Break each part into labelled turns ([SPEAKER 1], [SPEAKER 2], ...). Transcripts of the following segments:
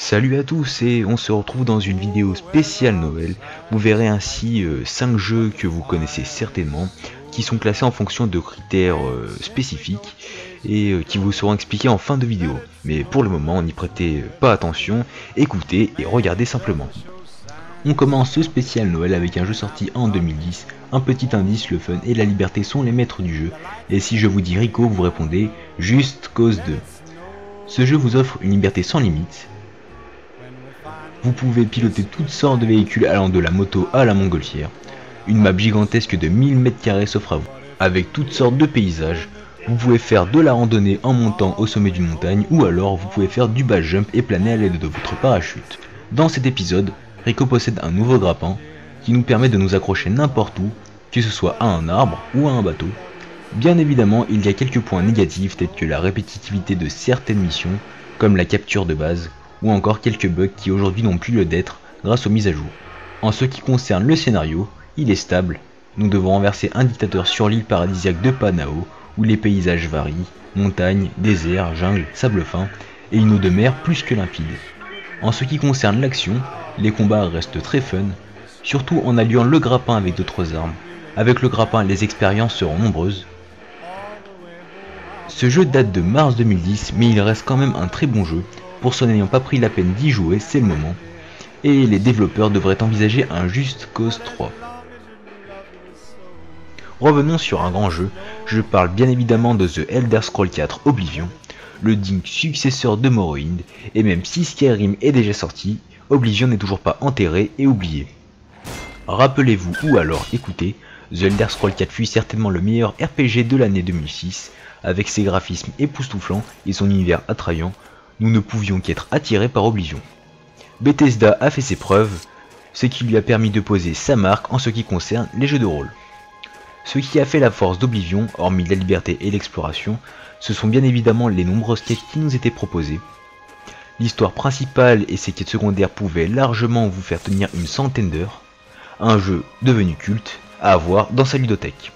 [SPEAKER 1] Salut à tous et on se retrouve dans une vidéo spéciale Noël. Vous verrez ainsi 5 jeux que vous connaissez certainement, qui sont classés en fonction de critères spécifiques et qui vous seront expliqués en fin de vidéo. Mais pour le moment, n'y prêtez pas attention, écoutez et regardez simplement. On commence ce spécial Noël avec un jeu sorti en 2010. Un petit indice, le fun et la liberté sont les maîtres du jeu. Et si je vous dis Rico, vous répondez Just Cause 2. Ce jeu vous offre une liberté sans limite. Vous pouvez piloter toutes sortes de véhicules allant de la moto à la montgolfière. Une map gigantesque de 1000 m² s'offre à vous, avec toutes sortes de paysages. Vous pouvez faire de la randonnée en montant au sommet d'une montagne, ou alors vous pouvez faire du base jump et planer à l'aide de votre parachute. Dans cet épisode, Rico possède un nouveau grappin qui nous permet de nous accrocher n'importe où, que ce soit à un arbre ou à un bateau. Bien évidemment, il y a quelques points négatifs tels que la répétitivité de certaines missions, comme la capture de base, ou encore quelques bugs qui aujourd'hui n'ont plus lieu d'être grâce aux mises à jour. En ce qui concerne le scénario, il est stable. Nous devons renverser un dictateur sur l'île paradisiaque de Panao, où les paysages varient, montagnes, déserts, jungle, sable fin, et une eau de mer plus que limpide. En ce qui concerne l'action, les combats restent très fun, surtout en alliant le grappin avec d'autres armes. Avec le grappin, les expériences seront nombreuses. Ce jeu date de mars 2010, mais il reste quand même un très bon jeu. Pour ceux n'ayant pas pris la peine d'y jouer, c'est le moment. Et les développeurs devraient envisager un Just Cause 3. Revenons sur un grand jeu, je parle bien évidemment de The Elder Scrolls 4 Oblivion, le digne successeur de Morrowind, et même si Skyrim est déjà sorti, Oblivion n'est toujours pas enterré et oublié. Rappelez-vous ou alors écoutez, The Elder Scrolls 4 fut certainement le meilleur RPG de l'année 2006, avec ses graphismes époustouflants et son univers attrayant. Nous ne pouvions qu'être attirés par Oblivion. Bethesda a fait ses preuves, ce qui lui a permis de poser sa marque en ce qui concerne les jeux de rôle. Ce qui a fait la force d'Oblivion, hormis la liberté et l'exploration, ce sont bien évidemment les nombreuses quêtes qui nous étaient proposées. L'histoire principale et ses quêtes secondaires pouvaient largement vous faire tenir une centaine d'heures, un jeu devenu culte à avoir dans sa ludothèque.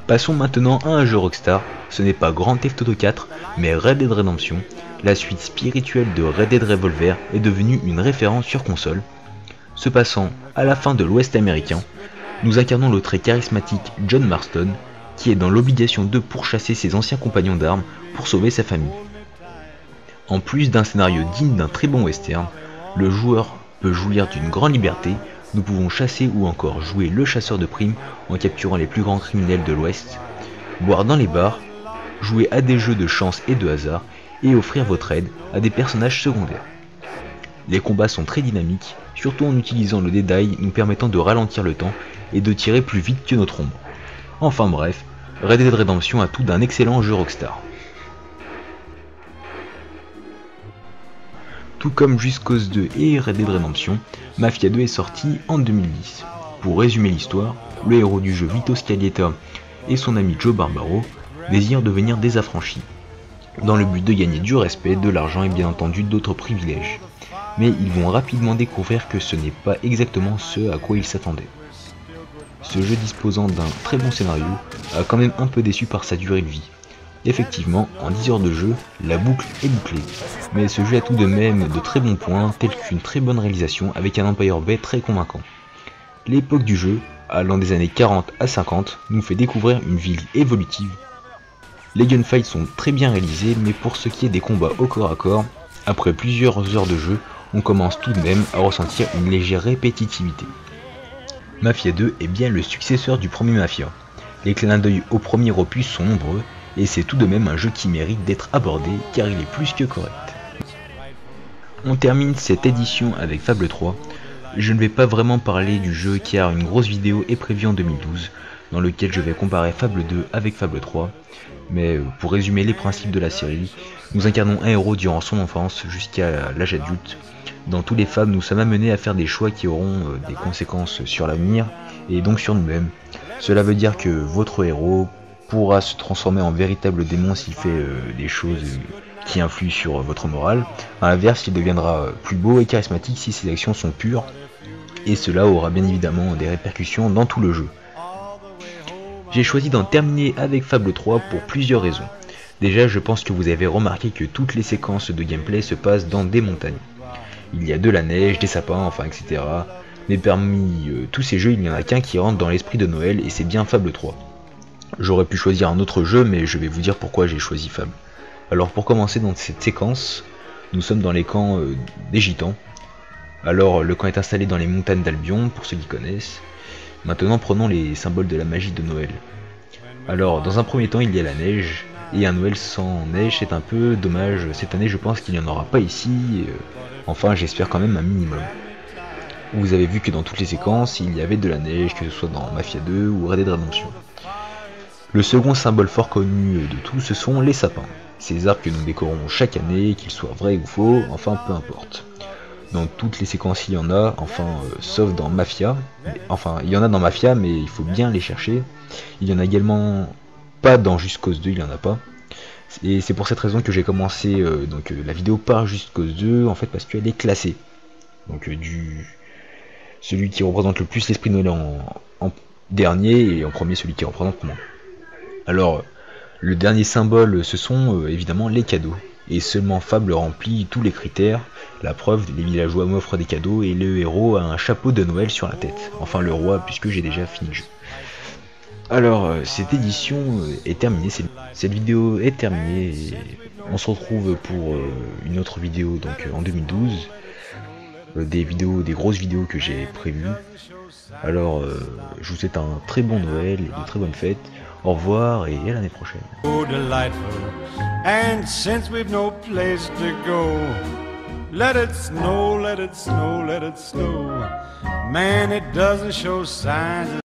[SPEAKER 1] Passons maintenant à un jeu Rockstar, ce n'est pas Grand Theft Auto 4, mais Red Dead Redemption. La suite spirituelle de Red Dead Revolver est devenue une référence sur console. Se passant à la fin de l'Ouest américain, nous incarnons le très charismatique John Marston, qui est dans l'obligation de pourchasser ses anciens compagnons d'armes pour sauver sa famille. En plus d'un scénario digne d'un très bon western, le joueur peut jouir d'une grande liberté. Nous pouvons chasser ou encore jouer le chasseur de primes en capturant les plus grands criminels de l'Ouest, boire dans les bars, jouer à des jeux de chance et de hasard, et offrir votre aide à des personnages secondaires. Les combats sont très dynamiques, surtout en utilisant le Dead Eye nous permettant de ralentir le temps et de tirer plus vite que notre ombre. Enfin bref, Red Dead Redemption a tout d'un excellent jeu Rockstar. Tout comme Just Cause 2 et Red Dead Redemption, Mafia 2 est sorti en 2010. Pour résumer l'histoire, le héros du jeu Vito Scaglietta et son ami Joe Barbaro désirent devenir des affranchis, dans le but de gagner du respect, de l'argent et bien entendu d'autres privilèges. Mais ils vont rapidement découvrir que ce n'est pas exactement ce à quoi ils s'attendaient. Ce jeu disposant d'un très bon scénario a quand même un peu déçu par sa durée de vie. Effectivement, en 10 heures de jeu, la boucle est bouclée, mais ce jeu a tout de même de très bons points, tels qu'une très bonne réalisation avec un Empire Bay très convaincant. L'époque du jeu, allant des années 40 à 50, nous fait découvrir une ville évolutive. Les gunfights sont très bien réalisés, mais pour ce qui est des combats au corps à corps, après plusieurs heures de jeu, on commence tout de même à ressentir une légère répétitivité. Mafia 2 est bien le successeur du premier Mafia. Les clins d'œil au premier opus sont nombreux, et c'est tout de même un jeu qui mérite d'être abordé car il est plus que correct. On termine cette édition avec Fable 3. Je ne vais pas vraiment parler du jeu car une grosse vidéo est prévue en 2012 dans lequel je vais comparer Fable 2 avec Fable 3. Mais pour résumer les principes de la série, nous incarnons un héros durant son enfance jusqu'à l'âge adulte. Dans tous les Fables, nous sommes amenés à faire des choix qui auront des conséquences sur l'avenir et donc sur nous-mêmes. Cela veut dire que votre héros pourra se transformer en véritable démon s'il fait des choses qui influent sur votre morale. A l'inverse, il deviendra plus beau et charismatique si ses actions sont pures, et cela aura bien évidemment des répercussions dans tout le jeu. J'ai choisi d'en terminer avec Fable 3 pour plusieurs raisons. Déjà, je pense que vous avez remarqué que toutes les séquences de gameplay se passent dans des montagnes. Il y a de la neige, des sapins, enfin etc. Mais parmi tous ces jeux, il n'y en a qu'un qui rentre dans l'esprit de Noël et c'est bien Fable 3. J'aurais pu choisir un autre jeu, mais je vais vous dire pourquoi j'ai choisi Fable. Alors pour commencer dans cette séquence, nous sommes dans les camps des gitans. Alors le camp est installé dans les montagnes d'Albion, pour ceux qui connaissent. Maintenant prenons les symboles de la magie de Noël. Alors dans un premier temps il y a la neige, et un Noël sans neige c'est un peu dommage. Cette année je pense qu'il n'y en aura pas ici, enfin j'espère quand même un minimum. Vous avez vu que dans toutes les séquences il y avait de la neige, que ce soit dans Mafia 2 ou Red Dead Redemption. Le second symbole fort connu de tous, ce sont les sapins. Ces arbres que nous décorons chaque année, qu'ils soient vrais ou faux, enfin peu importe. Dans toutes les séquences il y en a, sauf dans Mafia. Enfin il y en a dans Mafia mais il faut bien les chercher. Il y en a également pas dans Just Cause 2, il y en a pas. Et c'est pour cette raison que j'ai commencé la vidéo par Just Cause 2, en fait parce qu'elle est classée. Donc celui qui représente le plus l'esprit de Noël en dernier, et en premier celui qui représente moi. Alors, le dernier symbole, ce sont évidemment les cadeaux. Et seulement Fable remplit tous les critères. La preuve, les villageois m'offrent des cadeaux et le héros a un chapeau de Noël sur la tête. Enfin le roi, puisque j'ai déjà fini le jeu. Alors, cette édition est terminée. Cette vidéo est terminée. Et on se retrouve pour une autre vidéo donc en 2012. Des grosses vidéos que j'ai prévues. Alors, je vous souhaite un très bon Noël et de très bonnes fêtes. Au revoir et à l'année prochaine.
[SPEAKER 2] Oh, delightful. And since we've no place to go, let it snow, let it snow, let it snow. Man, it doesn't show signs of